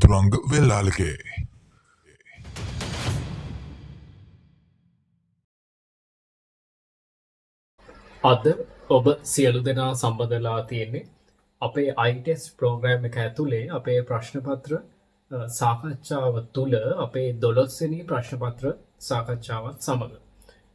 චතුරංග වෙල්ලාලගේ අද ඔබ සියලු දෙනා සම්බඳලා තියෙන්නේ අපේ ITEST ප්‍රෝග්‍රෑම් එක ඇතුලේ අපේ ප්‍රශ්නපත්‍ර සාකච්ඡාව තුළ අපේ 12 වෙනි ප්‍රශ්නපත්‍ර සාකච්ඡාවත් සමග.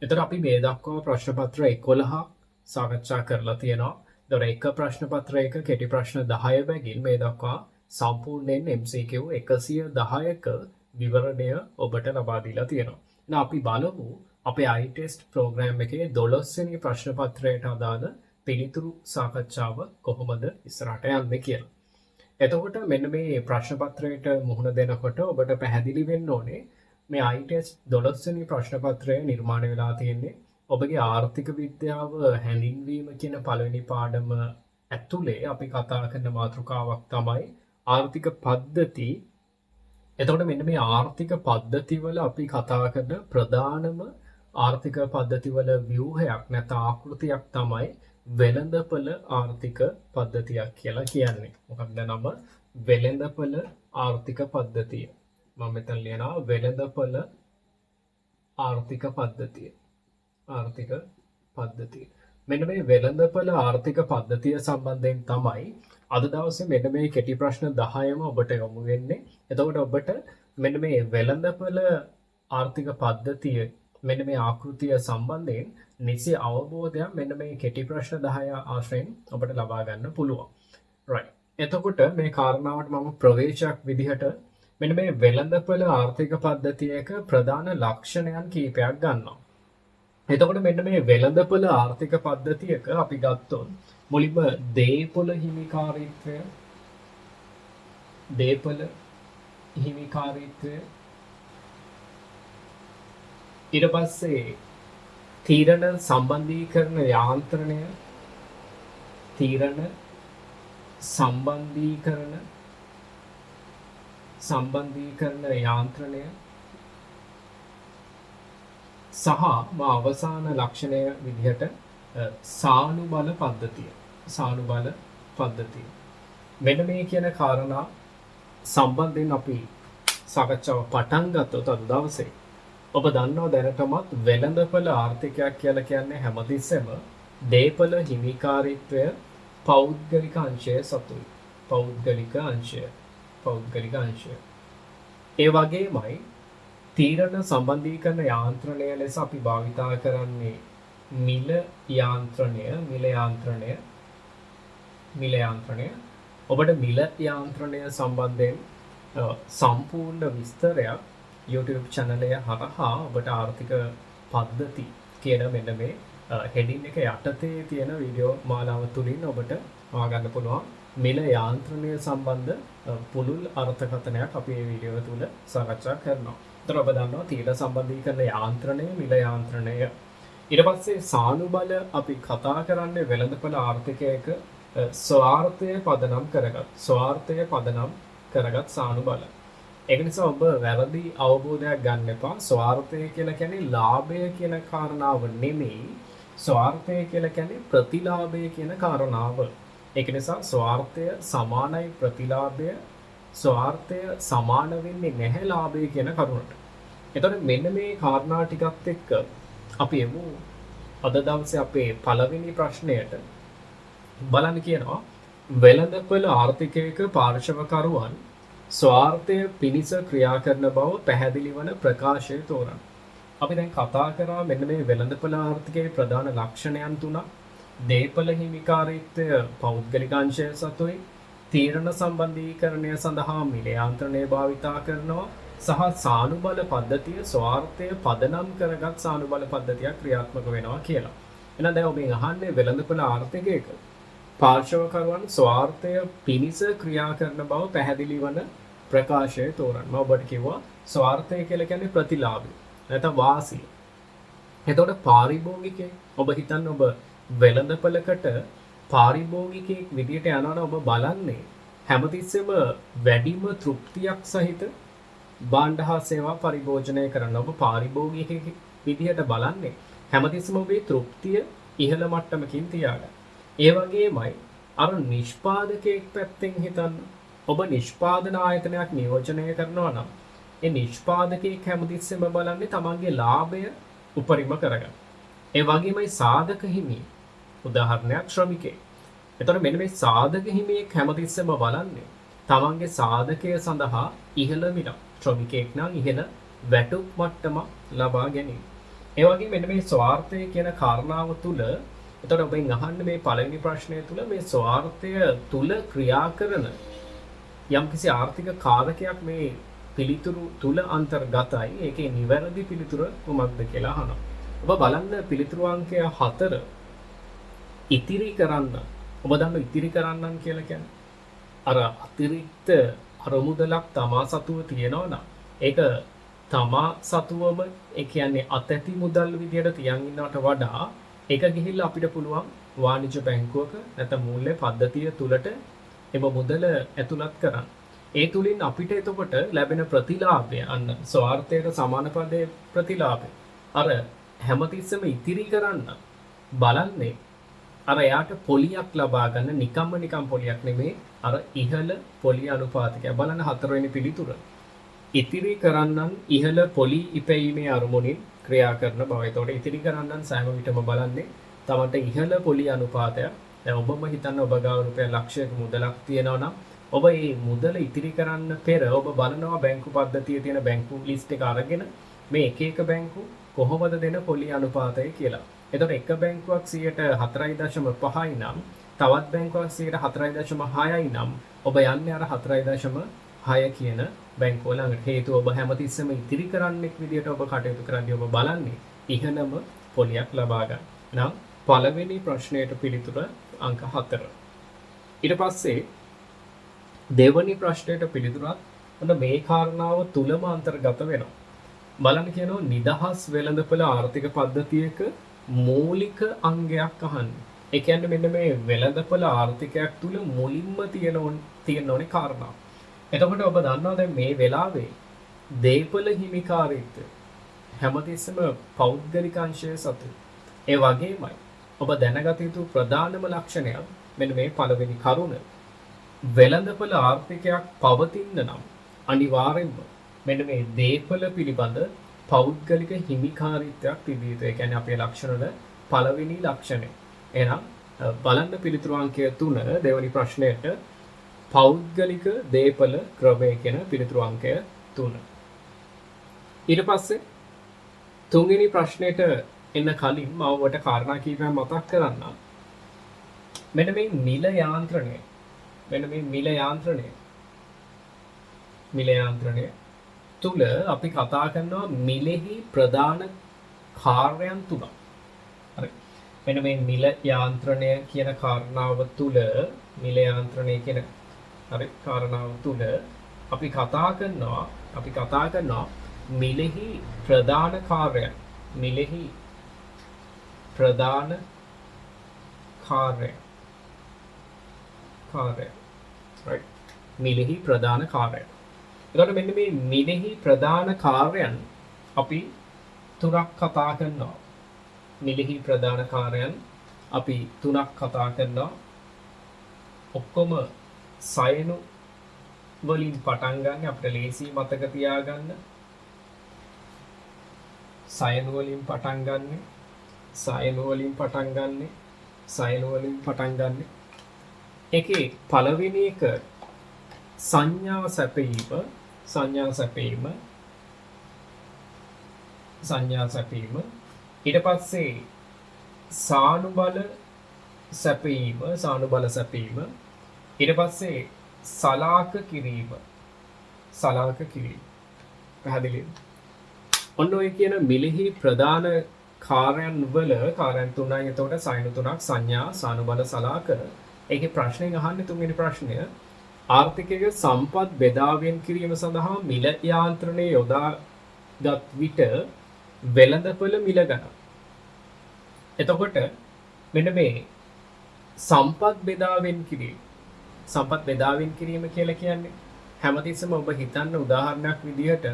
එතකොට අපි මේ දක්වා ප්‍රශ්නපත්‍ර 11ක් සාකච්ඡා කරලා තියෙනවා. ඒතකොට එක ප්‍රශ්නපත්‍රයක කෙටි ප්‍රශ්න 10 බැගින් මේ දක්වා සම්පූර්ණයෙන් MCQ 110ක විවරණය ඔබට ලබා දීලා තියෙනවා. එහෙනම් අපි බලමු අපේ ITEST ප්‍රෝග්‍රෑම් එකේ 12 වෙනි ප්‍රශ්න පත්‍රයට අදාළ පිළිතුරු සාකච්ඡාව කොහොමද ඉස්සරහට යන්නේ කියලා. එතකොට මෙන්න මේ ප්‍රශ්න පත්‍රයට මුහුණ දෙනකොට ඔබට පැහැදිලි වෙන්න ඕනේ මේ ITEST 12 වෙනි ප්‍රශ්න පත්‍රය නිර්මාණය වෙලා තියෙන්නේ ඔබගේ ආර්ථික විද්‍යාව හැඳින්වීම කියන පළවෙනි පාඩම ඇතුලේ අපි කතා කරන මාතෘකාවක් තමයි ආර්ථික පද්ධති. එතකොට මෙන්න මේ ආර්ථික පද්ධතිවල අපි කතා කරන ප්‍රධානම ආර්ථික පද්ධතිවල ව්‍යුහයක් නැත්නම් ආකෘතියක් තමයි වෙළඳපොළ ආර්ථික පද්ධතියක් කියලා කියන්නේ. මොකක්ද නම? වෙළඳපොළ ආර්ථික පද්ධතිය. මම මෙතන ලියනවා වෙළඳපොළ ආර්ථික පද්ධතිය. ආර්ථික පද්ධතිය. මෙන්න මේ වෙළඳපොළ ආර්ථික පද්ධතිය සම්බන්ධයෙන් තමයි අද දවසේ මෙන්න මේ කෙටි ප්‍රශ්න 10ම ඔබට යොමු වෙන්නේ. එතකොට ඔබට මෙන්න මේ වෙළඳපොළ ආර්ථික පද්ධතිය මෙන්න මේ ආකෘතිය සම්බන්ධයෙන් නිසි අවබෝධයක් මෙන්න මේ කෙටි ප්‍රශ්න 10 ආශ්‍රයෙන් ඔබට ලබා ගන්න පුළුවන්. right. එතකොට මේ කාරණාවට මම ප්‍රවේශයක් විදිහට මෙන්න මේ වෙළඳපොළ ආර්ථික පද්ධතියක ප්‍රධාන ලක්ෂණයන් කීපයක් ගන්නවා. එතකොට මෙන්න මේ වෙළඳපොළ ආර්ථික පද්ධතියක අපි ගත්තොත් මුලින්ම දේපොළ හිමිකාරීත්වය ඊට පස්සේ තීරණ සම්බන්ධීකරණ යාන්ත්‍රණය සහ අවසාන ලක්ෂණය විදිහට සානුබල පද්ධතිය. මෙන්න මේ කියන කාරණා සම්බන්ධයෙන් අපි සාකච්ඡාව පටන් ගත්තොත් අද දවසේ ඔබ දන්නවා දැනටමත් වෙළඳපොළ ආර්ථිකයක් කියලා කියන්නේ හැමතිස්සෙම දේපොළ හිමිකාරීත්වය පෞද්ගලික අංශය සතුයි. පෞද්ගලික අංශය. ඒ වගේමයි තීරණ සම්බන්ධීකරණ යාන්ත්‍රණය ලෙස අපි භාවිතා කරන්නේ මිල යාන්ත්‍රණය. ඔබට මිල යාන්ත්‍රණය සම්බන්ධයෙන් සම්පූර්ණ විස්තරයක් YouTube channel හරහා ඔබට ආර්ථික පද්ධති කියන මෙන්න මේ heading එක යටතේ තියෙන වීඩියෝ මාලාව තුලින් ඔබට හොයාගන්න පුළුවන් මිල යාන්ත්‍රණය සම්බන්ධ පුළුල් අර්ථකථනයක් අපි මේ වීඩියෝ තුල සාකච්ඡා කරනවා. ඒතර ඔබ දන්නවා තීරණ සම්බන්ධීකරණ යාන්ත්‍රණය, මිල යාන්ත්‍රණය. ඊට පස්සේ සානුබල අපි කතා කරන්නේ වෙළඳපොළ ආර්ථිකයක ස්වාර්ථය පදනම් කරගත් සානුබල. ඒක නිසා ඔබ වැරදි අවබෝධයක් ගන්න එපා. ස්වාර්ථය කියලා කියන්නේ ලාභය කියන කාරණාව නෙමෙයි. ස්වාර්ථය කියලා කියන්නේ ප්‍රතිලාභය කියන කාරණාව. ඒක නිසා ස්වාර්ථය සමානයි ප්‍රතිලාභය. ස්වාර්ථය සමාන වෙන්නේ නැහැ ලාභය කියන කරුණට. එතකොට මෙන්න මේ කාරණා ටිකත් එක්ක අපි එමු අද දවසේ අපේ පළවෙනි ප්‍රශ්නයට. බලන්න කියනවා වෙළඳපොළ ආර්ථිකයක පාර්ශවකරුවන් ස්වාර්ථය පිණිස ක්‍රියා කරන බව පැහැදිලි වන ප්‍රකාශය තෝරන්න. අපි දැන් කතා කරා මෙන්න මේ වෙළඳපොළ ආර්ථිකයේ ප්‍රධාන ලක්ෂණයන් තුනක්. දේපොළ හිමිකාරීත්වය පෞද්ගලික අංශය සතුයි. තීරණ සම්බන්ධීකරණය සඳහා මිල යාන්ත්‍රණය භාවිතා කරනවා. සහ සානුබල පද්ධතිය ස්වාර්ථය පදනම් කරගත් සානුබල පද්ධතියක් ක්‍රියාත්මක වෙනවා කියලා. එහෙනම් දැන් ඔබෙන් අහන්නේ වෙළඳපොළ ආර්ථිකයක පාර්ශවකරුවන් ස්වාර්ථය පිණිස ක්‍රියා කරන බව පැහැදිලි වන ප්‍රකාශය තෝරන්න. මම ඔබට කිව්වා ස්වාර්ථය කියලා කියන්නේ ප්‍රතිලාභය නැත්නම් වාසිය. එතකොට පාරිභෝගිකයෙක් ඔබ හිතන්න ඔබ වෙළඳපොළකට පාරිභෝගිකයෙක් විදියට යනවනම් ඔබ බලන්නේ හැමතිස්සෙම වැඩිම තෘප්තියක් සහිත භාණ්ඩ හා සේවා පරිභෝජනය කරන්න. ඔබ පාරිභෝගිකයෙක් විදියට බලන්නේ හැමතිස්සෙම ඔබේ තෘප්තිය ඉහළ මට්ටමකින් තියාගන්න. ඒ වගේමයි අර නිෂ්පාදකයෙක් පැත්තෙන් හිතන්න ඔබ නිෂ්පාදන ආයතනයක් නියෝජනය කරනවා නම් ඒ නිෂ්පාදකයෙක් හැමතිස්සෙම බලන්නේ තමන්ගේ ලාභය උපරිම කරගන්න. ඒ වගේමයි සාධක හිමියෙක්. උදාහරණයක් ශ්‍රමිකයෙක්. එතකොට මෙන්න මේ සාධක හිමියෙක් හැමතිස්සෙම බලන්නේ තමන්ගේ සාධකය සඳහා ඉහළ මිලක්. ශ්‍රමිකයෙක් නම් ඉහළ වැටුප් මට්ටමක් ලබා ගැනීම. ඒ වගේ මෙන්න මේ ස්වාර්ථය කියන කාරණාව තුළ එතකොට ඔබෙන් අහන්න මේ පළවෙනි ප්‍රශ්නය තුළ මේ ස්වාර්ථය තුළ ක්‍රියා කරන යම්කිසි ආර්ථික කාරකයක් මේ පිළිතුරු තුළ අන්තර්ගතයි. ඒකේ නිවැරදි පිළිතුර කුමක්ද කියලා අහනවා. ඔබ බලන්න පිළිතුරු අංකය 4 ඉතිරි කරන්න. ඔබ දන්න ඉතිරි කරන්නන් කියලා කියන්නේ අර අතිරික්ත අරමුදලක් තමා සතුව තියෙනවා නම් ඒක තමා සතුවම ඒ කියන්නේ අතැති මුදල් විදියට තියන් ඉන්නවට වඩා ඒක ගිහිල්ලා අපිට පුළුවන් වාණිජ බැංකුවක නැත්නම් මූල්‍ය පද්ධතිය තුලට එම මුදල ඇතුළත් කරන්න. ඒ තුලින් අපිට එතකොට ලැබෙන ප්‍රතිලාභය අන්න ස්වාර්ථයට සමානපදයේ ප්‍රතිලාභය. අර හැමතිස්සෙම ඉතිරි කරන්න බලන්නේ අර එයාට පොලියක් ලබා ගන්න නිකම් පොලියක් නෙමේ අර ඉහළ පොලි අනුපාතකය. බලන්න හතරවෙනි පිළිතුර. ඉතිරි කරන්නන් ඉහළ පොලි ඉපැයීමේ අරමුණින් ක්‍රියා කරන බව. එතකොට ඉතිරි කරන්නන් සෑම විටම බලන්නේ තමන්ට ඉහළ පොලි අනුපාතයක්. දැන් ඔබම හිතන්න ඔබ ගාව රුපියල් ලක්ෂයක මුදලක් තියෙනවා නම් ඔබ මේ මුදල ඉතිරි කරන්න පෙර ඔබ බලනවා බැංකු පද්ධතියේ තියෙන බැංකු ලිස්ට් එක අරගෙන මේ එක බැංකු කොහොමද දෙන පොලි අනුපාතය කියලා. එතකොට එක බැංකුවක් 4.5යි නම් තවත් බැංකුවක් 4.6යි නම් ඔබ යන්නේ අර 4.6 කියන බැංකුව ළඟට. හේතුව ඔබ හැමතිස්සෙම ඉතිරි කරන්නෙක් විදියට ඔබ කටයුතු කරද්දී ඔබ බලන්නේ ඉහළම පොලියක් ලබා ගන්න. නම් පළවෙනි ප්‍රශ්නයට පිළිතුර අංක 4. ඊට පස්සේ දෙවැනි ප්‍රශ්නයට පිළිතුරත් ඔන්න මේ කාරණාව තුලම අන්තර්ගත වෙනවා. බලන්න කියනවා නිදහස් වෙළඳපොළ ආර්ථික පද්ධතියක මූලික අංගයක් අහන්නේ. ඒ කියන්නේ මෙන්න මේ වෙළඳපොළ ආර්ථිකයක් තුල මුලින්ම තියෙන ඕනේ කාරණා. එතකොට ඔබ දන්නවා දැන් මේ වෙලාවේ දේපොළ හිමිකාරීත්වය හැමතිස්සෙම පෞද්ගලික අංශය සතු. ඒ වගේමයි ඔබ දැනගත යුතු ප්‍රධානම ලක්ෂණය මෙන්න මේ පළවෙනි කරුණ. වෙළඳපොළ ආර්ථිකයක් පවතින්න නම් අනිවාර්යෙන්ම මෙන්න මේ දේපොළ පිළිබඳ පෞද්ගලික හිමිකාරීත්වයක් තිබිය යුතුයි. ඒ කියන්නේ අපේ ලක්ෂණ වල පළවෙනි ලක්ෂණය. එහෙනම් බලන්න පිළිතුරු අංකය 3 දෙවැනි ප්‍රශ්නයට පෞද්ගලික දේපොළ ක්‍රමය කියන පිළිතුරු අංකය 3. ඊට පස්සේ තුන්වෙනි ප්‍රශ්නයට එන්න කලින් මම ඔබට කාරණා කීපයක් මතක් කරන්නම්. මෙන්න මේ මිල යාන්ත්‍රණය තුල අපි කතා කරනවා මිලෙහි ප්‍රධාන කාර්යයන් තුනක්. හරි. මෙන්න මේ මිල යාන්ත්‍රණය කියන කාරණාව තුල කාරණාව තුල අපි කතා කරනවා මිලෙහි ප්‍රධාන කාර්යයන්. right. මිලෙහි ප්‍රධාන කාර්යයන්. එතකොට මෙන්න මේ මිලෙහි ප්‍රධාන කාර්යයන් අපි තුනක් කතා කරනවා. මිලෙහි ප්‍රධාන කාර්යයන් අපි තුනක් කතා කරනවා. ඔක්කොම සයනු වලින් පටන් ගන්න අපිට ලේසි මතක තියාගන්න. සයනු වලින් පටන් ගන්න. ඒකේ පළවෙනි එක සංඥා සැපීම ඊට පස්සේ සානුබල සැපීම ඊට පස්සේ සලාක කිරීම පැහැදිලිද? ඔන්න ඔය කියන මිලෙහි ප්‍රධාන කාර්යයන් තුනයි. එතකොට සයනු තුනක් සංඥා සානුබල සලාක. ඒකේ ප්‍රශ්නයෙන් අහන්නේ තුන්වෙනි ප්‍රශ්නය ආර්ථිකයක සම්පත් බෙදාවෙන් කිරීම සඳහා මිල යාන්ත්‍රණය යොදාගත් විට වෙළඳපොළ මිල ගණන්. එතකොට මෙන්න මේ සම්පත් බෙදාවෙන් කිරීම කියලා කියන්නේ හැමතිස්සෙම ඔබ හිතන්න උදාහරණයක් විදිහට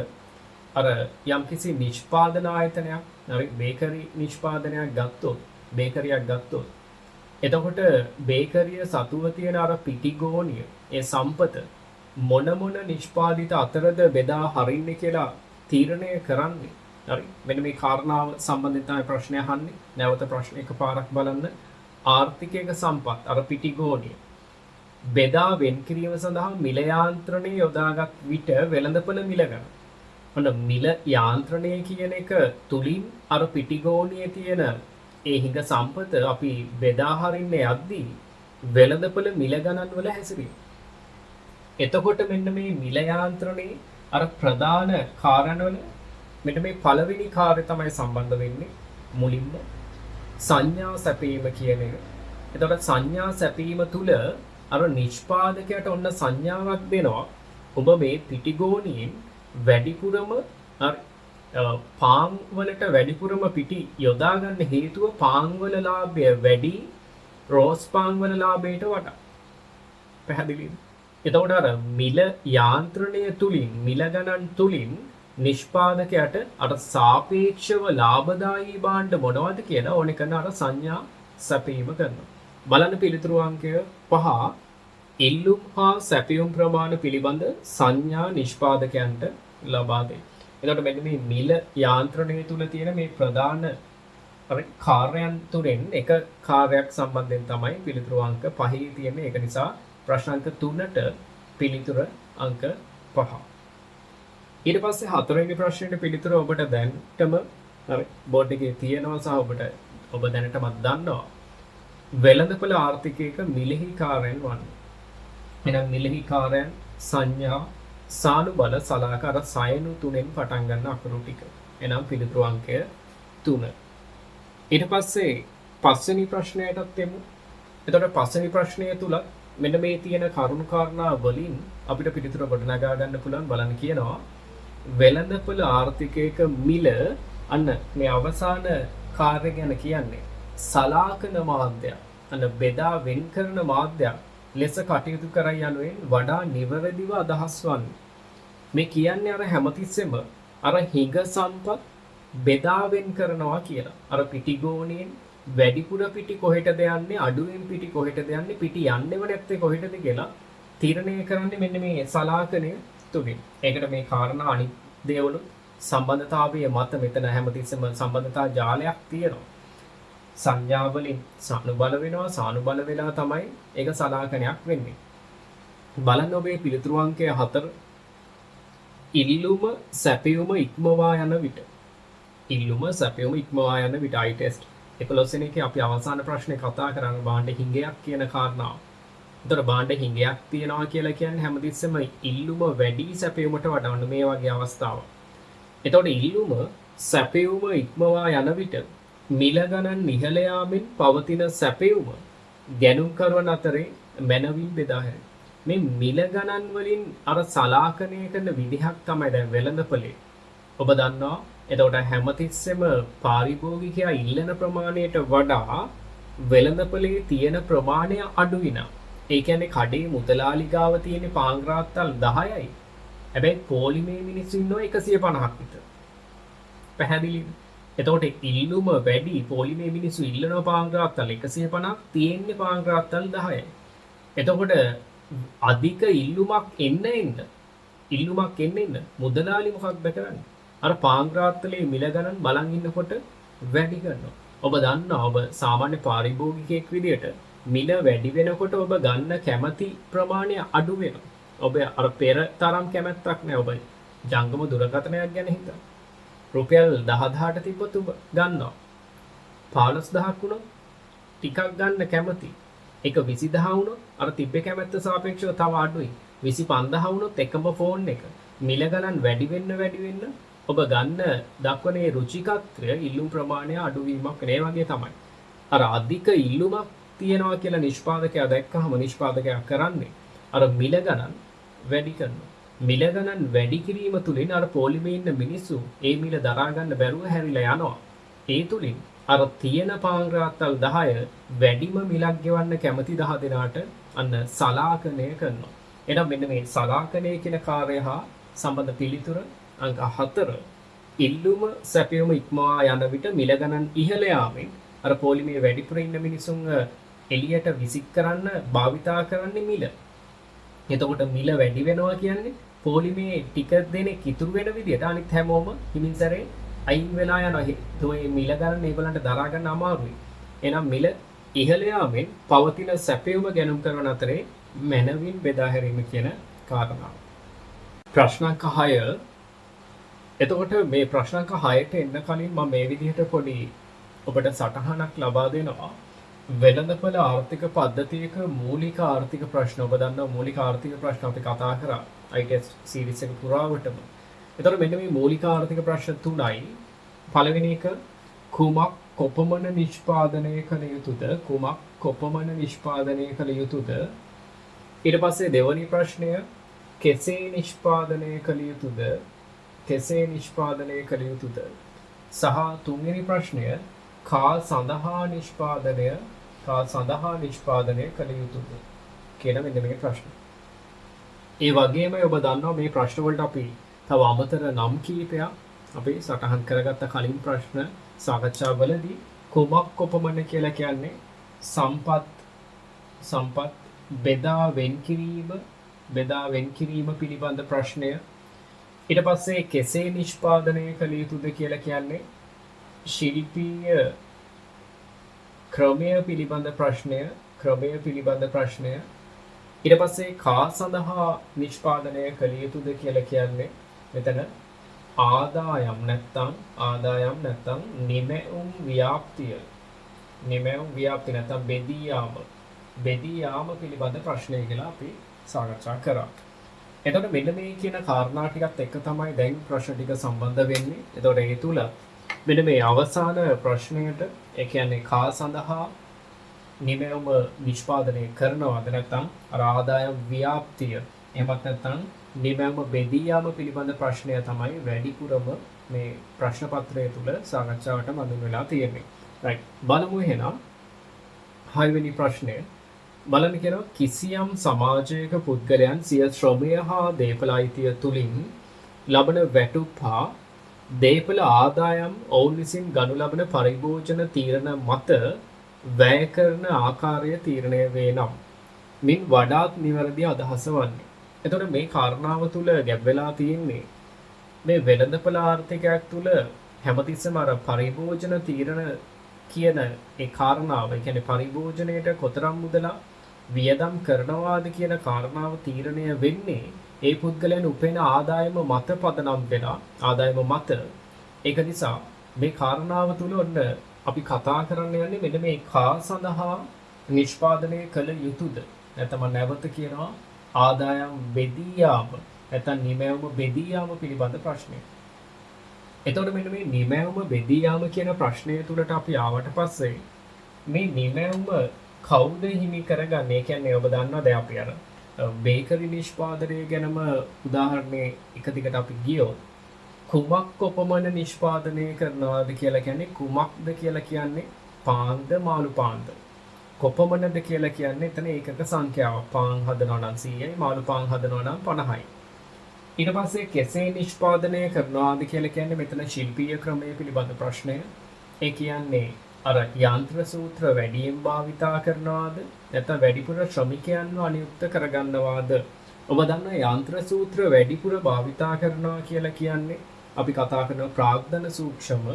අර යම්කිසි නිෂ්පාදන ආයතනයක් හරි බේකරියක් ගත්තොත් එතකොට බේකරිය සතුව තියෙන අර පිටිගෝනිය ඒ සම්පත මොන නිෂ්පාදිත අතරද බෙදා හරින්නේ කියලා තීරණය කරන්නේ. හරි. මෙන්න මේ කාරණාව සම්බන්ධයෙන් තමයි ප්‍රශ්නය අහන්නේ. නැවත ප්‍රශ්න එකපාරක් බලන්න. ආර්ථිකයක සම්පත් අර පිටිගෝණිය බෙදා වෙන් කිරීම සඳහා මිල යාන්ත්‍රණය යොදාගත් විට වෙළඳපොළ මිල ගන්න. ඔන්න මිල යාන්ත්‍රණය කියන එක තුලින් අර පිටිගෝණියේ තියෙන ඒ හිඟ සම්පත අපි බෙදා හරින්න යද්දී වෙළඳපොළ මිල ගණන් වල හැසිරීම. එතකොට මෙන්න මේ මිල යාන්ත්‍රණයේ අර ප්‍රධාන කාරණවල මෙන්න මේ පළවෙනි කාර්ය තමයි සම්බන්ධ වෙන්නේ මුලින්ම සංඥා සැපීම කියන එක. එතකොට සංඥා සැපීම තුල අර නිෂ්පාදකයට ඔන්න සංඥාවක් දෙනවා. ඔබ මේ පිටිගෝණියෙන් වැඩිපුරම පාන් වලට වැඩිපුරම පිටි යොදා ගන්න හේතුව පාන් වල ලාභය වැඩි රෝස් පාන් වල ලාභයට වඩා. පැහැදිලිද? එතකොට අර මිල යාන්ත්‍රණය තුලින් මිල ගණන් තුලින් නිෂ්පාදකයට අර සාපේක්ෂව ලාභදායී භාණ්ඩ මොනවද කියලා ඕනේ කරන අර සංඥා සැපීම කරනවා. බලන්න පිළිතුරු අංකය 5 ඉල්ලුම් හා සැපයුම් ප්‍රමාණ පිළිබඳ සංඥා නිෂ්පාදකයන්ට ලබා දෙයි. එතකොට මෙන්න මේ මිල යාන්ත්‍රණය තුල තියෙන මේ ප්‍රධාන කාර්යයන් තුනෙන් එක කාර්යයක් සම්බන්ධයෙන් තමයි පිළිතුරු අංක 5 තියෙන්නේ. ඒක නිසා ප්‍රශ්න අංක 3ට පිළිතුර අංක 5. ඊට පස්සේ හතරවෙනි ප්‍රශ්නෙට පිළිතුර ඔබට දැනටම බෝඩ් එකේ තියෙනවා සහ ඔබ දැනටමත් දන්නවා. වෙළඳපොළ ආර්ථිකයක මිලෙහි කාර්යයන් වන්නේ. එහෙනම් මිලෙහි කාර්යයන් සංඥා සානුබල සලාකාර සයනු තුනෙන් පටන් ගන්න අකුරු ටික. එහෙනම් පිළිතුරු අංකය 3. ඊට පස්සේ පස්වෙනි ප්‍රශ්නයටත් එමු. එතකොට පස්වෙනි ප්‍රශ්නය තුල මෙන්න මේ තියෙන කරුණු කාරණා වලින් අපිට පිළිතුර ගොඩනගා ගන්න පුළුවන්. බලන්න කියනවා වෙළඳපොළ ආර්ථිකයක මිල අන්න මේ අවසාන කාර්ය ගැන කියන්නේ සලාකන මාධ්‍යයක් අන්න බෙදා වෙන් කරන මාධ්‍යයක් ලෙස කටයුතු කරයි යනුවෙන් වඩා නිවැරදිව අදහස් වන්නේ. මේ කියන්නේ අර හැමතිස්සෙම අර හිඟ සම්පත් බෙදා වෙන් කරනවා කියලා. අර පිටිගෝණියෙන් වැඩිපුර පිටි කොහෙටද යන්නේ අඩුවෙන් පිටි කොහෙටද යන්නේ පිටි යන්නේව නැත්තේ කොහෙටද කියලා තීරණය කරන්නේ මෙන්න මේ සලාකනය තුලින්. ඒකට මේ කාරණා අනිත් දේවලු සම්බන්ධතාවයේ මත මෙතන හැමතිස්සෙම සම්බන්ධතා ජාලයක් තියෙනවා. සංඥා වලින් සානුබල වෙනවා සානුබල වෙලා තමයි ඒක සලාකනයක් වෙන්නේ. බලන්න ඔබේ පිළිතුරු අංකය 4 ඉල්ලුම සැපයුම ඉක්මවා යන විට. ඉල්ලුම සැපයුම ඉක්මවා යන විට I test 11 වෙනි එකේ අපි අවසාන ප්‍රශ්නේ කතා කරන්නේ භාණ්ඩ හිඟයක් කියන කාරණාව. ඒතර භාණ්ඩ හිඟයක් තියනවා කියලා කියන්නේ හැමතිස්සෙම ඉල්ලුම වැඩි සැපයුමට වඩා මේ වගේ අවස්ථාවක්. එතකොට ඉල්ලුම සැපයුම ඉක්මවා යන විට මිල ගණන් ඉහළ යාමෙන් පවතින සැපයුම ගැනුම්කරුවන් අතරේ මැනවින් බෙදා හැරේ. මේ මිල ගණන් වලින් අර සලාකනය කරන විදිහක් තමයි දැන් වෙළඳපොලේ. ඔබ දන්නවා එතකොට හැමතිස්සෙම පාරිභෝගිකයා ඉල්ලන ප්‍රමාණයට වඩා වෙළඳපොලේ තියෙන ප්‍රමාණය අඩු වෙනවා. ඒ කියන්නේ කඩේ මුදලාලි ගාව තියෙන පාංග්‍රාත්තල් 10යි. හැබැයි පොලිමේ මිනිස්සු ඉන්නවා 150ක් විතර. පැහැදිලිද? එතකොට ඉල්ලුම වැඩි පොලිමේ මිනිස්සු ඉල්ලන පාංග්‍රාත්තල් 150ක් තියෙන්නේ පාංග්‍රාත්තල් 10යි. එතකොට අධික ඉල්ලුමක් එන්න මුදලාලි මොකක්ද කරන්නේ? අර පාංග්‍රාත්තලේ මිල ගණන් බලන් ඉන්නකොට වැඩි කරනවා. ඔබ දන්නවා ඔබ සාමාන්‍ය පාරිභෝගිකයෙක් විදියට මිල වැඩි වෙනකොට ඔබ ගන්න කැමති ප්‍රමාණය අඩු වෙනවා. ඔබ අර පෙර තරම් කැමැත්තක් නැහැ ඔබ ජංගම දුරකථනයක් ගැන හිතන්න. රුපියල් 10000ට තිබ්බොත් ඔබ ගන්නවා. 15000ක් වුණොත් ටිකක් ගන්න කැමති. ඒක 20000 වුණොත් අර තිබ්බේ කැමැත්ත සාපේක්ෂව තව අඩුයි. 25000 වුණොත් එකම ෆෝන් එක. මිල ගණන් වැඩි වෙන්න ඔබ ගන්න දක්වනේ රුචිකත්වය ඉල්ලුම් ප්‍රමාණය අඩුවීමක් නේ වගේ තමයි. අර අධික ඉල්ලුමක් තියෙනවා කියලා නිෂ්පාදකයා දැක්කහම නිෂ්පාදකයා කරන්නේ අර මිල ගණන් වැඩි කරනවා. මිල ගණන් වැඩි කිරීම තුලින් අර පොලිමේ ඉන්න මිනිස්සු ඒ මිල දරා ගන්න බැරුව හැරිලා යනවා. ඒ තුලින් අර තියෙන පාංග්‍රාත්තල් 10 වැඩිම මිලක් ගෙවන්න කැමති 10 දෙනාට අන්න සලාකනය කරනවා. එහෙනම් මෙන්න මේ සලාකනය කියන කාර්යය හා සම්බන්ධ පිළිතුර අංක 4 ඉල්ලුම සැපයුම ඉක්මවා යන විට මිල ගණන් ඉහළ යාමෙන් අර පොලිමේ වැඩිපුර ඉන්න මිනිසුන් එළියට විසික් කරන්න භාවිතා කරන්නේ මිල. එතකොට මිල වැඩි වෙනවා කියන්නේ පොලිමේ ටික දෙනෙක් ඉතුරු වෙන විදිහට අනිත් හැමෝම හිමින් සැරේ අයින් වෙලා යනවා. ඒ මිල ගන්න ඒගොල්ලන්ට දරා ගන්න අමාරුයි. එහෙනම් මිල ඉහළ යාමෙන් පවතින සැපයුම ගැනුම් කරන අතරේ මැනවින් බෙදා හැරීම කියන කාරණාව. ප්‍රශ්නංක 6. එතකොට මේ ප්‍රශ්නංක 6ට එන්න කලින් මම මේ විදිහට පොඩි ඔබට සටහනක් ලබා දෙනවා. වෙළඳපොළ ආර්ථික පද්ධතියක මූලික ආර්ථික ප්‍රශ්න ඔබ දන්නවා මූලික ආර්ථික ප්‍රශ්න අපි කතා කරා ITEST සීරීස් එක පුරාවටම. එතකොට මෙන්න මේ මූලික ආර්ථික ප්‍රශ්න තුනයි. පළවෙනි එක කුමක් කොපමණ නිෂ්පාදනය කළ යුතුද? කුමක් කොපමණ නිෂ්පාදනය කළ යුතුද? ඊට පස්සේ දෙවැනි ප්‍රශ්නය කෙසේ නිෂ්පාදනය කළ යුතුද? කෙසේ නිෂ්පාදනය කළ යුතුද? සහ තුන්වෙනි ප්‍රශ්නය කා සඳහා නිෂ්පාදනය කළ යුතුද කියන මෙන්න මේ ප්‍රශ්න. ඒ වගේම ඔබ දන්නවා මේ ප්‍රශ්න වලට අපි තව අමතර නම් කීපයක් අපි සටහන් කරගත්ත කලින් ප්‍රශ්න සාකච්ඡාවලදී කුමක් කොපමණ කියලා කියන්නේ සම්පත් බෙදා වෙන් කිරීම පිළිබඳ ප්‍රශ්නය. ඊට පස්සේ කෙසේ නිෂ්පාදනය කළ යුතුද කියලා කියන්නේ ශිල්පීය ක්‍රමය පිළිබඳ ප්‍රශ්නය. ඊට පස්සේ කා සඳහා නිෂ්පාදනය කළ යුතුද කියලා කියන්නේ මෙතන ආදායම් නැත්තම් නිමැවුම් ව්‍යාප්තිය නැත්තම් බෙදී යාම පිළිබඳ ප්‍රශ්නය කියලා අපි සාකච්ඡා කරා. එතකොට මෙන්න මේ කියන කාරණා ටිකත් එක්ක තමයි දැන් ප්‍රශ්න ටික සම්බන්ධ වෙන්නේ. එතකොට ඒ තුල මෙන්න මේ අවසාන ප්‍රශ්නයට ඒ කියන්නේ කා සඳහා නිමැවුම නිෂ්පාදනය කරනවද නැත්නම් අර ආදායම් ව්‍යාප්තිය එහෙමත් නැත්නම් නිමැවුම බෙදී යාම පිළිබඳ ප්‍රශ්නය තමයි වැඩිපුරම මේ ප්‍රශ්න පත්‍රය තුල සාකච්ඡාවට මඳුන් වෙලා තියෙන්නේ. රයිට්. බලමු එහෙනම් 6 වෙනි ප්‍රශ්නය. බලන්න කියනවා කිසියම් සමාජයක පුද්ගලයන් සිය ශ්‍රමය හා දේපල අයිතිය තුලින් ලබන වැටුප් හා දේපල ආදායම් ඔවුන් විසින් ගනු ලබන පරිභෝජන තීරණ මත වැය කරන ආකාරය තීරණය වේ නම් මින් වඩාත් නිවැරදි අදහස වන්නේ. එතකොට මේ කාරණාව තුල ගැබ් වෙලා තියෙන්නේ මේ වෙළඳපොළ ආර්ථිකයක් තුල හැමතිස්සෙම අර පරිභෝජන තීරණ කියන ඒ කාරණාව, ඒ කියන්නේ පරිභෝජනයට කොතරම් මුදලා වියදම් කරනවාද කියන කාරණාව තීරණය වෙන්නේ ඒ පුද්ගලයන් උපයන ආදායම මත පදනම් වෙලා ආදායම මත. ඒක නිසා මේ කාරණාව තුල ඔන්න අපි කතා කරන්න යන්නේ මෙන්න මේ කා සඳහා නිෂ්පාදනය කළ යුතුද නැත්නම් නැවත කියනවා ආදායම් බෙදී යාම නැත්නම් නිමැවුම බෙදී යාම පිළිබඳ ප්‍රශ්නය. එතකොට මෙන්න මේ නිමැවුම බෙදී යාම කියන ප්‍රශ්නය තුලට අපි ආවට පස්සේ මේ නිමැවුම කවුද හිමි කරගන්නේ? ඒ කියන්නේ ඔබ දන්නවා දැන් අපි අර බේකරි නිෂ්පාදනය ගැනම උදාහරණේ එක දිගට අපි ගියොත් කුමක් කොපමණ නිෂ්පාදනය කරනවාද කියලා කියන්නේ කුමක්ද කියලා කියන්නේ පාන්ද මාළු පාන්ද. කොපමණද කියලා කියන්නේ එතන ඒකක සංඛ්‍යාව. පාන් හදනවා නම් 100යි මාළු පාන් හදනවා නම් 50යි. ඊට පස්සේ කෙසේ නිෂ්පාදනය කරනවාද කියලා කියන්නේ මෙතන ශිල්පීය ක්‍රමය පිළිබඳ ප්‍රශ්නය. ඒ කියන්නේ අර යන්ත්‍ර සූත්‍ර වැඩියෙන් භාවිතා කරනවාද නැත්නම් වැඩිපුර ශ්‍රමිකයන්ව අනියුක්ත කරගන්නවාද? ඔබ දන්නා යන්ත්‍ර සූත්‍ර වැඩිපුර භාවිතා කරනවා කියලා කියන්නේ අපි කතා කරන ප්‍රාග්ධන සූක්ෂම,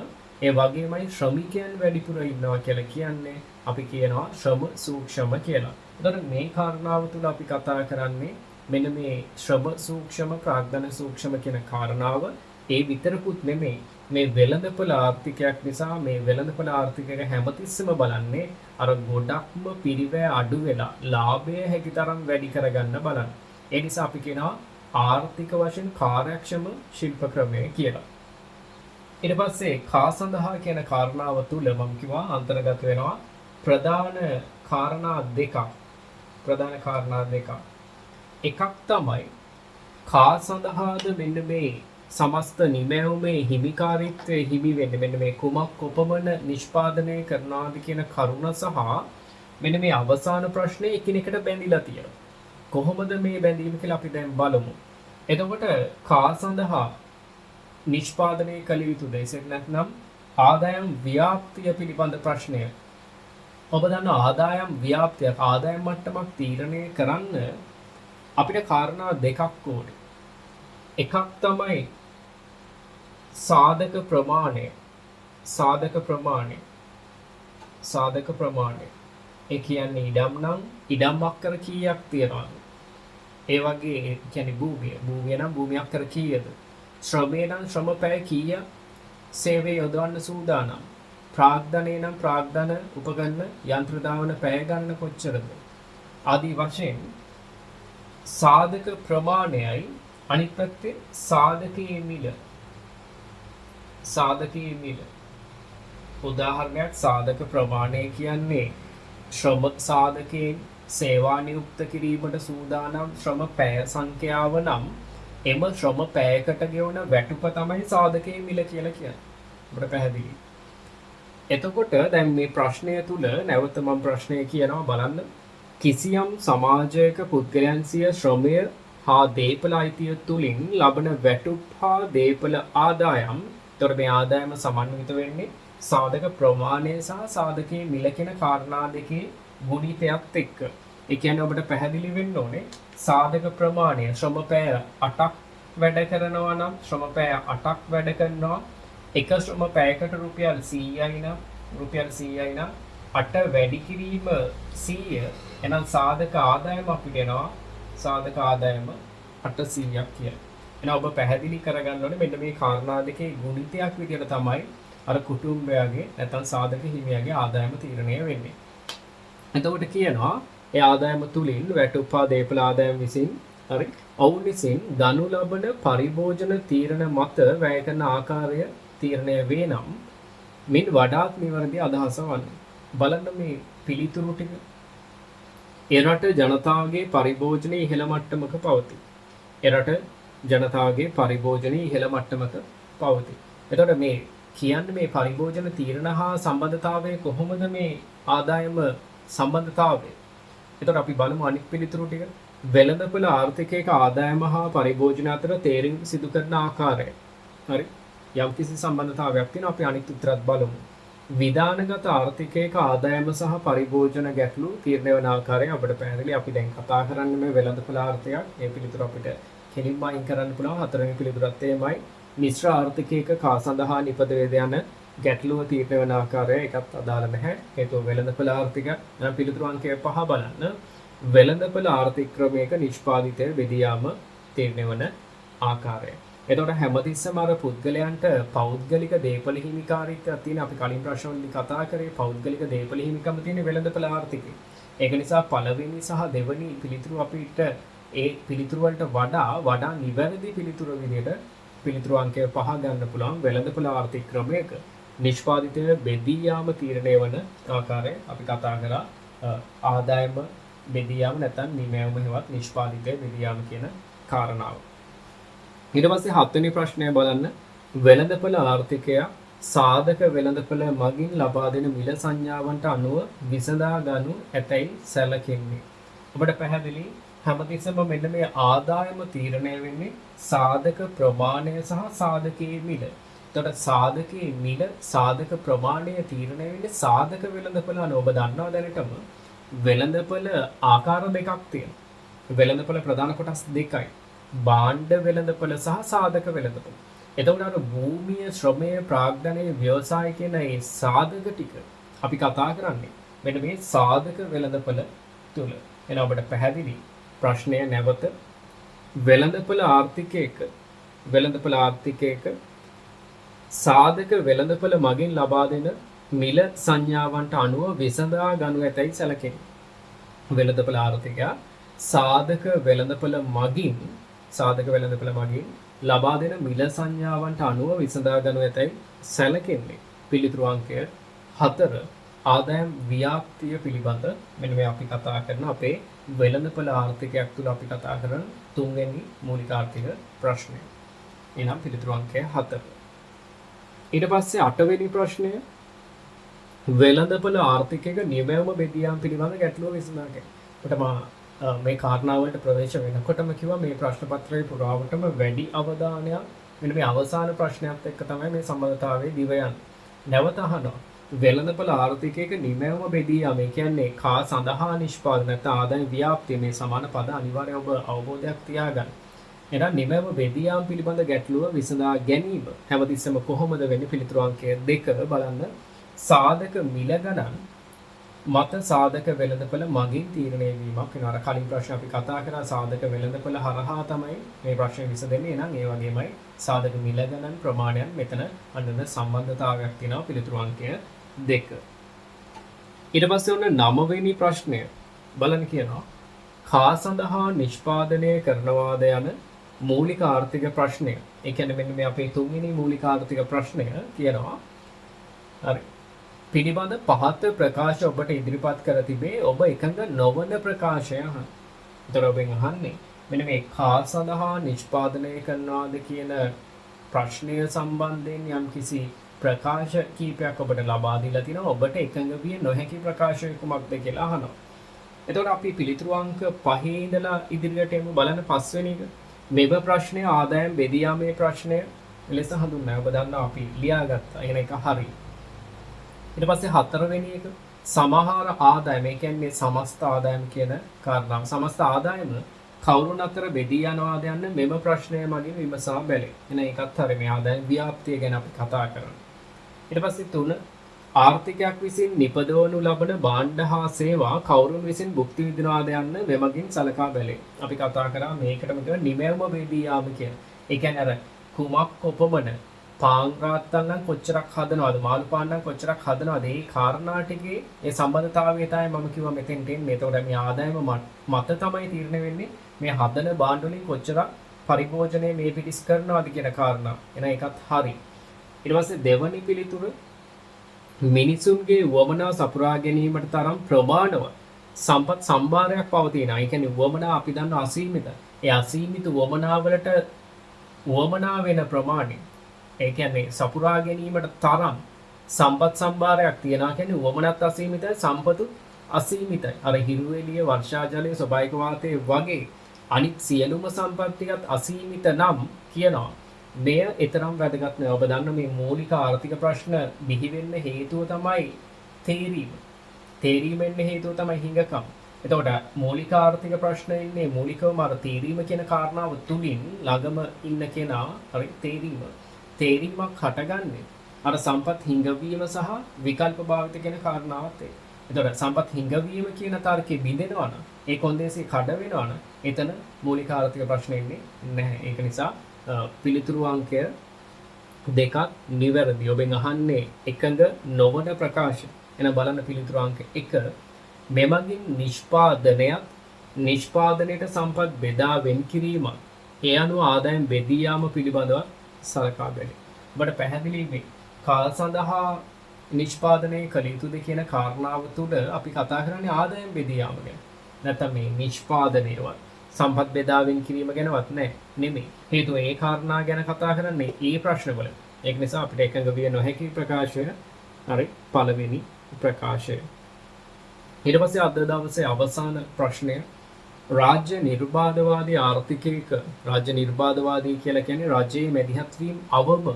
ඒ වගේමයි ශ්‍රමිකයන් වැඩිපුර ඉන්නවා කියලා කියන්නේ අපි කියනවා ශ්‍රම සූක්ෂම කියලා. එතකොට මේ කාරණාව තුල අපි කතා කරන්නේ මෙන්න මේ ශ්‍රම සූක්ෂම ප්‍රාග්ධන සූක්ෂම කියන කාරණාව. ඒ විතරකුත් නෙමෙයි මේ වෙළඳපොළ ආර්ථිකයක් නිසා මේ වෙළඳපොළ ආර්ථිකයක හැමතිස්සෙම බලන්නේ අර ගොඩක්ම පිරිවැය අඩු වෙලා ලාභය හැකිතරම් වැඩි කරගන්න බලන්න. ඒ නිසා අපි කියනවා ආර්ථික වශයෙන් කාර්යක්ෂම ශිල්ප ක්‍රමය කියලා. ඊට පස්සේ කා සඳහා කියන කාරණාව තුල මම කිව්වා අන්තර්ගත වෙනවා ප්‍රධාන කාරණා දෙකක්. එකක් තමයි කා සඳහාද මෙන්න මේ සමස්ත නිමැවුමේ හිමිකාරීත්වය හිමි වෙන්නේ මෙන්න මේ කුමක් කොපමණ නිෂ්පාදනය කරනවාද කියන කරුණ සහ මෙන්න මේ අවසාන ප්‍රශ්නේ එකිනෙකට බැඳිලා තියෙනවා. කොහොමද මේ බැඳීම කියලා අපි දැන් බලමු. එතකොට කා සඳහා නිෂ්පාදනය කළ යුතුද? එසේත් නැත්නම් ආදායම් ව්‍යාප්තිය පිළිබඳ ප්‍රශ්නය. ඔබ දන්නා ආදායම් ව්‍යාප්තිය ආදායම් මට්ටමක් තීරණය කරන්න අපිට කාරණා දෙකක් ඕනේ. එකක් තමයි සාධක ප්‍රමාණය. සාධක ප්‍රමාණය. සාධක ප්‍රමාණය. ඒ කියන්නේ ඉඩම් නම් ඉඩම් අක්කර කීයක් තියනවද? ඒ වගේ කියන්නේ භූමිය. භූමිය නම් භූමිය අක්කර කීයද? ශ්‍රමය නම් ශ්‍රම පැය කීයක් සේවය යොදවන්න සූදානම්. ප්‍රාග්ධනය නම් ප්‍රාග්ධන උපකරණ යන්ත්‍ර දාවන පැය ගන්න කොච්චරද? ආදී වශයෙන් සාධක ප්‍රමාණයයි අනිත් පැත්තේ සාධකයේ මිල. සාධකයේ මිල. උදාහරණයක් සාධක ප්‍රමාණය කියන්නේ ශ්‍රම සාධකයෙන් සේවා නියුක්ත කිරීමට සූදානම් ශ්‍රම පැය සංඛ්‍යාව නම් එම ශ්‍රම පැයකට ගෙවන වැටුප තමයි සාධකයේ මිල කියලා කියන්නේ. අපිට පැහැදිලි. එතකොට දැන් මේ ප්‍රශ්නය තුල නැවත මම ප්‍රශ්නය කියනවා බලන්න. කිසියම් සමාජයක පුද්ගලයන් සිය ශ්‍රමය හා දේපල අයිතිය තුලින් ලබන වැටුප් හා දේපල ආදායම්. එතකොට මේ ආදායම සමන්විත වෙන්නේ සාධක ප්‍රමාණය සහ සාධකයේ මිල කියන කාරණා දෙකේ ගුණිතයත් එක්ක. ඒ කියන්නේ ඔබට පැහැදිලි වෙන්න ඕනේ සාධක ප්‍රමාණය ශ්‍රම පැය 8ක් වැඩ කරනවා නම් ශ්‍රම පැය 8ක් වැඩ කරනවා එක ශ්‍රම පැයකට රුපියල් 100යි නම් රුපියල් 100යි නම් 8 වැඩි කිරීම 100 එහෙනම් සාධක ආදායම අපිට එනවා සාධක ආදායම 800ක් කියලා. එහෙනම් ඔබ පැහැදිලි කරගන්න ඕනේ මෙන්න මේ කාරණා දෙකේ ගුණිතයක් විදිහට තමයි අර කුටුම්බයාගේ නැත්නම් සාධක හිමියාගේ ආදායම තීරණය වෙන්නේ. එතකොට කියනවා ඒ ආදායම තුලින් වැටුප් හා දේපල ආදායම විසින් හරි ඔවුන් විසින් ගනු ලබන පරිභෝජන තීරණ මත වැය කරන ආකාරය තීරණය වේ නම් මින් වඩාත් නිවැරදි අදහස වන්නේ. බලන්න මේ පිළිතුරු ටික. එරට ජනතාවගේ පරිභෝජනය ඉහළ මට්ටමක පවතී. එරට ජනතාවගේ පරිභෝජනය ඉහළ මට්ටමක පවතී. එතකොට මේ කියන්නේ මේ පරිභෝජන තීරණ හා සම්බන්ධතාවය කොහොමද මේ ආදායම සම්බන්ධතාවය? එතකොට අපි බලමු අනිත් පිළිතුරු ටික. වෙළඳපොළ ආර්ථිකයක ආදායම හා පරිභෝජන අතර තේරීම් සිදු කරන ආකාරය. හරි. යම්කිසි සම්බන්ධතාවයක් තියෙනවා අපි අනිත් උත්තරත් බලමු. විධානගත ආර්ථිකයක ආදායම සහ පරිභෝජන ගැටලු තීරණය වන ආකාරය අපිට පැහැදිලි. අපි දැන් කතා කරන්නේ මේ වෙළඳපොළ ආර්ථිකයක්. මේ පිළිතුර අපිට කෙලින්ම අයින් කරන්න පුළුවන්. හතරවෙනි පිළිතුරත් එමයයි. මිශ්‍ර ආර්ථිකයක කා සඳහා නිපද වේද යන ගැටලුව තීරණය වන ආකාරය එකත් අදාළ නැහැ. හේතුව වෙළඳපොළ ආර්ථික නම් පිළිතුරු අංකය 5 බලන්න. වෙළඳපොළ ආර්ථික ක්‍රමයක නිෂ්පාදිතය බෙදී යාම තීරණය වන ආකාරය. එතකොට හැමතිස්සම අර පුද්ගලයන්ට පෞද්ගලික දේපල හිමිකාරීත්වයක් තියෙන අපි කලින් ප්‍රශ්නවලදී කතා කරේ පෞද්ගලික දේපල හිමිකම තියෙන වෙළඳපොළ ආර්ථිකය. ඒක නිසා පළවෙනි සහ දෙවෙනි පිළිතුරු අපිට ඒ පිළිතුරු වලට වඩා නිවැරදි පිළිතුරු විදිහට පිළිතුරු අංකය 5 ගන්න පුළුවන් වෙළඳපොළ ආර්ථික ක්‍රමයක නිෂ්පාදිතය බෙදී යාම තීරණය වන ආකාරය අපි කතා කරා ආදායම බෙදී යාම නැත්නම් නිමැවුම හෙවත් නිෂ්පාදිතය බෙදී යාම කියන කාරණාව. ඊට පස්සේ හත්වෙනි ප්‍රශ්නය බලන්න වෙළඳපොළ ආර්ථිකය සාධක වෙළඳපොළ මගින් ලබා දෙන මිල සංඥාවන්ට අනුව විසඳා ගනු ඇතැයි සැලකෙන්නේ. ඔබට පැහැදිලි හැමතිස්සම මෙන්න මේ ආදායම තීරණය වෙන්නේ සාධක ප්‍රමාණය සහ සාධකයේ මිල. එතකොට සාධකයේ මිල සාධක ප්‍රමාණය තීරණය වෙන්නේ සාධක වෙළඳපොළ අනුව. ඔබ දන්නවා දැනටම වෙළඳපොළ ආකාර දෙකක් තියෙනවා. වෙළඳපොළ ප්‍රධාන කොටස් දෙකයි. භාණ්ඩ වෙළඳපොළ සහ සාධක වෙළඳපොළ. එතකොට අර භූමිය, ශ්‍රමය, ප්‍රාග්ධනය, ව්‍යවසාය කියන මේ සාධක ටික අපි කතා කරන්නේ මෙන්න මේ සාධක වෙළඳපොළ තුල. එනවා ඔබට පැහැදිලි ප්‍රශ්නය නැවත වෙළඳපොළ ආර්ථිකයක සාධක වෙළඳපොළ මගින් ලබා දෙන මිල සංඥාවන්ට අනුව විසඳා ගනු ඇතැයි සැලකෙන්නේ. වෙළඳපොළ ආර්ථිකය සාධක වෙළඳපොළ මගින් ලබා දෙන මිල සංඥාවන්ට අනුව විසඳා ගනු ඇතැයි සැලකෙන්නේ. පිළිතුරු අංකය 4 ආදායම් ව්‍යාප්තිය පිළිබඳ මෙන්න මේ අපි කතා කරන අපේ වෙළඳපොළ ආර්ථිකයක් තුල අපි කතා කරන තුන්වෙනි මූලික ආර්ථික ප්‍රශ්නය. එනම් පිළිතුරු අංකය 4. ඊට පස්සේ 8 වෙනි ප්‍රශ්නය වෙළඳපොළ ආර්ථිකයක නිමැවුම බෙදී යාම පිළිබඳ ගැටලුව විසඳා ගැනීම. මේ කාරණාවලට ප්‍රවේශ වෙනකොටම කිව්වා මේ ප්‍රශ්න පත්‍රයේ පුරාවටම වැඩි අවධානයක් මෙන්න මේ අවසාන ප්‍රශ්නයත් එක්ක තමයි මේ සම්බන්ධතාවයේ දිව යන්නේ. නැවත අහනවා වෙළඳපොළ ආර්ථිකයක නිමැවුම බෙදී යාම. ඒ කියන්නේ කා සඳහා නිෂ්පාදන නැත්නම් ආදාය ව්‍යාප්තිය මේ සමාන පද අනිවාර්යයෙන් ඔබ අවබෝධයක් තියාගන්න. එහෙනම් නිමැවුම බෙදී යාම පිළිබඳ ගැටලුව විසඳා ගැනීම හැමතිස්සෙම කොහොමද වෙන්නේ? පිළිතුරු අංකය 2 බලන්න. සාධක මිල ගණන් මත සාධක වෙළඳපොළ මගින් තීරණය වීමක් වෙනවා. අර කලින් ප්‍රශ්න අපි කතා කරා සාධක වෙළඳපොළ හරහා තමයි මේ ප්‍රශ්නේ විසඳෙන්නේ. එහෙනම් ඒ වගේමයි සාධක මිල ගණන් ප්‍රමාණයන් මෙතන අන්නන සම්බන්ධතාවයක් තියෙනවා. පිළිතුරු අංකය 2. ඊට පස්සේ ඔන්න 9 වෙනි ප්‍රශ්නය බලන්න කියනවා. කා සඳහා නිෂ්පාදනය කරනවාද යන මූලික ආර්ථික ප්‍රශ්නය. ඒ කියන්නේ මෙන්න මේ අපේ 3 වෙනි මූලික ආර්ථික ප්‍රශ්නය කියනවා. හරි. පිළිබඳ පහත් ප්‍රකාශ ඔබට ඉදිරිපත් කර තිබේ. ඔබ එකඟ නොවන ප්‍රකාශය අහන්න. ඒතර ඔබෙන් අහන්නේ මෙන්න මේ කා සඳහා නිෂ්පාදනය කරනවාද කියන ප්‍රශ්නය සම්බන්ධයෙන් යම්කිසි ප්‍රකාශ කීපයක් ඔබට ලබා දීලා තිනවා. ඔබට එකඟ විය නොහැකි ප්‍රකාශය කුමක්ද කියලා අහනවා. එතකොට අපි පිළිතුරු අංක 5 ඉඳලා ඉදිරියට එමු. බලන්න 5 වෙනි එක. මෙව ප්‍රශ්නය ආදායම් බෙදී යාමේ ප්‍රශ්නය ලෙස හඳුන්වනවා. ඔබ දන්නවා අපි ලියාගත්තා. එන එක හරි. ඊට පස්සේ 4 වෙනි එක සමහර ආදායම. ඒ කියන්නේ සමස්ත ආදායම කියන කාරණාව. සමස්ත ආදායම කවුරුන් අතර බෙදී යනවාද යන්න මෙම ප්‍රශ්නය මගින් විමසා බැලේ. එන එකත් හරි. මේ ආදායම් ව්‍යාප්තිය ගැන අපි කතා කරනවා. ඊට පස්සේ 3 ආර්ථිකයක් විසින් නිපදවනු ලබන භාණ්ඩ හා සේවා කවුරුන් විසින් භුක්ති විඳිනවාද යන්න මෙමගින් සලකා බැලේ. අපි කතා කරා මේකටම කියන නිමැවුම බෙදී යාම කියන. ඒ කියන්නේ අර කුමක් කොපමණ පාන් රාත්තල් නම් කොච්චරක් හදනවද මාළු පාන් නම් කොච්චරක් හදනවද මේ කාරණා ටිකේ ඒ සම්බන්ධතාවය තමයි මම කිව්වා මෙතෙන්ට එන්නේ. එතකොට මේ ආදායම මත තමයි තීරණය වෙන්නේ මේ හදන භාණ්ඩ වලින් කොච්චරක් පරිභෝජනය මේ පිටිස් කරනවද කියන කාරණා. එන එකත් හරි. ඊට පස්සේ දෙවනි පිළිතුර මිනිසුන්ගේ වමනා සපුරා ගැනීමට තරම් ප්‍රමාණවත් සම්පත් සම්භාරයක් පවතිනවා. ඒ කියන්නේ වමනා අපි දන්න අසීමිත. ඒ අසීමිත වමනාවලට වමනා වෙන ප්‍රමාණය. ඒ කියන්නේ සපුරා ගැනීමට තරම් සම්පත් සම්භාරයක් තියනවා කියන්නේ වමනත් අසීමිතයි සම්පතුත් අසීමිතයි. අර හිරු එළිය වර්ෂා ජලය ස්වභාවික වාතය වගේ අනිත් සියලුම සම්පත් ටිකත් අසීමිත නම් කියනවා. මෙය එතරම් වැදගත් නෑ. ඔබ දන්න මේ මූලික ආර්ථික ප්‍රශ්න බිහි වෙන්න හේතුව තමයි තේරීම. තේරීම වෙන්න හේතුව තමයි හිඟකම්. එතකොට මූලික ආර්ථික ප්‍රශ්න ඉන්නේ මූලිකවම අර තේරීම කියන කාරණාව තුලින් ළඟම ඉන්න කෙනා හරි තේරීම. තේරීමක් හටගන්නේ අර සම්පත් හිඟවීම සහ විකල්ප භාවිත කියන කාරණාවත් එක්ක. එතකොට සම්පත් හිඟවීම කියන තර්කේ බිඳෙනවා නම් ඒ කොන්දේසි කඩ වෙනවා නම් එතන මූලික ආර්ථික ප්‍රශ්න ඉන්නේ නැහැ. ඒක නිසා පිළිතුරු අංකය 2ක් නිවැරදි. ඔබෙන් අහන්නේ එකඟ නොවන ප්‍රකාශ. එන බලන්න පිළිතුරු අංක 1 මෙමගින් නිෂ්පාදනයත් නිෂ්පාදනයට සම්පත් බෙදා වෙන් කිරීමත් ඒ අනුව ආදායම් බෙදී යාම පිළිබඳව සලකා බැලේ. ඔබට පැහැදිලි මේ කාල සඳහා නිෂ්පාදනය කළ යුතුද කියන කාරණාව තුළ අපි කතා කරන්නේ ආදායම් බෙදී යාම ගැන. නැත්නම් මේ නිෂ්පාදනයවත් සම්පත් බෙදා වෙන් කිරීම ගැනවත් නෙමෙයි. හේතුව ඒ කාරණා ගැන කතා කරන්නේ ඒ ප්‍රශ්නවල. ඒක නිසා අපිට එකඟ විය නොහැකි ප්‍රකාශය හරි පළවෙනි ප්‍රකාශය. ඊට පස්සේ අද දවසේ අවසාන ප්‍රශ්නය රාජ්‍ය නිර්බාධවාදී ආර්ථිකයක රාජ්‍ය නිර්බාධවාදී කියලා කියන්නේ රජයේ මැදිහත් වීම අවම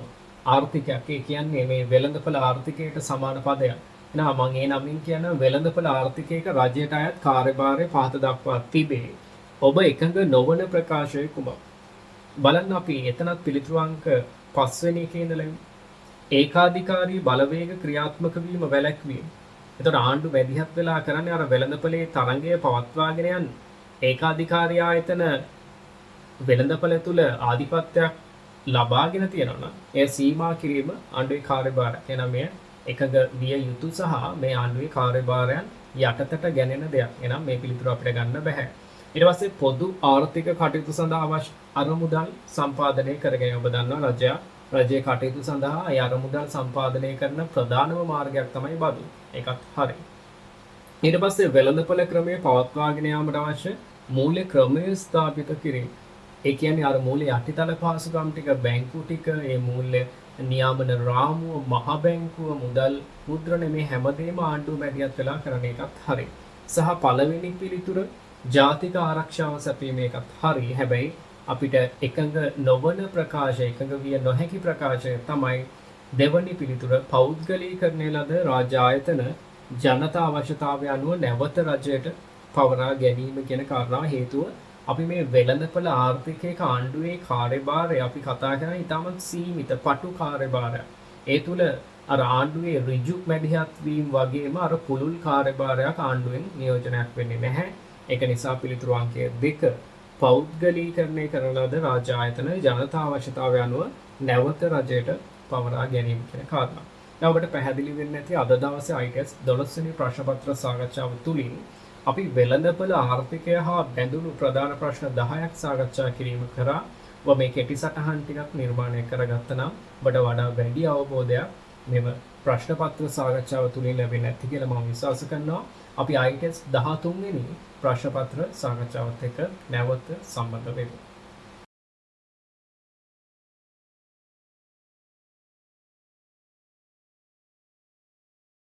ආර්ථිකයක්. ඒ කියන්නේ මේ වෙළඳපොළ ආර්ථිකයට සමාන පදයක්. එහෙනම් මම ඒ නමින් කියන වෙළඳපොළ ආර්ථිකයක රජයට අයත් කාර්යභාරය පහත දක්වා තිබේ. ඔබ එකඟ නොවන ප්‍රකාශය කුමක්? බලන්න අපි එතනත් පිළිතුරු අංක 5 වෙනි එකේ ඉඳලා ඒකාධිකාරී බලවේග ක්‍රියාත්මක වීම වැළැක්වීම. එතකොට ආණ්ඩු මැදිහත් වෙලා කරන්නේ අර වෙළඳපොලේ තරංගය පවත්වාගෙන යන්න. ඒකාධිකාරී ආයතන වෙළඳපොළ තුල ආධිපත්‍යයක් ලබාගෙන තියෙනවා නම් එය සීමා කිරීම ආණ්ඩුවේ කාර්යභාරයක්. එනම් මෙය එකඟ විය යුතු සහ මේ ආණ්ඩුවේ කාර්යභාරයන් යටතට ගැනෙන දෙයක්. එනම් මේ පිළිතුර අපිට ගන්න බෑ. ඊට පස්සේ පොදු ආර්ථික කටයුතු සඳහා අවශ්‍ය අරමුදල් සම්පාදනය කරගෙන ඔබ දන්නවා රජයේ කටයුතු සඳහා ඒ අරමුදල් සම්පාදනය කරන ප්‍රධානම මාර්ගයක් තමයි බදු. ඒකත් හරි. ඊට පස්සේ වෙළඳපොළ ක්‍රමයේ පවත්වාගෙන යාමට අවශ්‍ය මූල්‍ය ක්‍රමය ස්ථාපිත කිරීම. ඒ කියන්නේ අර මූල්‍ය යටිතල පහසුකම් ටික බැංකු ටික ඒ මූල්‍ය නියාමන රාමුව මහ බැංකුව මුදල් මුද්‍රණ මේ හැමදේම ආණ්ඩුව මැදිහත් වෙලා කරන එකත් හරි. සහ පළවෙනි පිළිතුර ජාතික ආරක්ෂාව සැපීම එකත් හරි. හැබැයි අපිට එකඟ නොවන ප්‍රකාශය එකඟ විය නොහැකි ප්‍රකාශය තමයි දෙවැනි පිළිතුර පෞද්ගලීකරණය ලද රාජ්‍ය ආයතන ජනතා අවශ්‍යතාවය අනුව නැවත රජයට පවරා ගැනීම කියන කාරණාව හේතුව අපි මේ වෙළඳපොළ ආර්ථිකයක ආණ්ඩුවේ කාර්යභාරය අපි කතා කරන ඉතාමත් සීමිත පටු කාර්යභාරයක්. ඒ තුළ අර ආණ්ඩුවේ ඍජු මැදිහත් වීම වගේම අර පුළුල් කාර්යභාරයක් ආණ්ඩුවෙන් නියෝජනයක් වෙන්නේ නැහැ. ඒක නිසා පිළිතුරු අංකය 2 පෞද්ගලීකරණය කරන ලද රාජ්‍ය ආයතන ජනතා අවශ්‍යතාවය අනුව නැවත රජයට පවරා ගැනීම කියන කාරණා. දැන් ඔබට පැහැදිලි වෙන්නේ නැති අද දවසේ ITS 12 වෙනි ප්‍රශ්න පත්‍ර සාකච්ඡාව තුලින් අපි වෙළඳපොළ ආර්ථිකය හා බැඳුණු ප්‍රධාන ප්‍රශ්න 10ක් සාකච්ඡා කිරීම කරා. ඔබ මේ කෙටි සටහන් ටිකක් නිර්මාණය කරගත්තා නම් ඔබට වඩා වැඩි අවබෝධයක් මෙම ප්‍රශ්න පත්‍ර සාකච්ඡාව තුලින් ලැබෙන්නේ නැති කියලා මම විශ්වාස කරනවා. අපි ITS 13 වෙනි ප්‍රශ්න පත්‍ර සාකච්ඡාවත් එක්ක නැවත සම්බන්ධ වෙමු.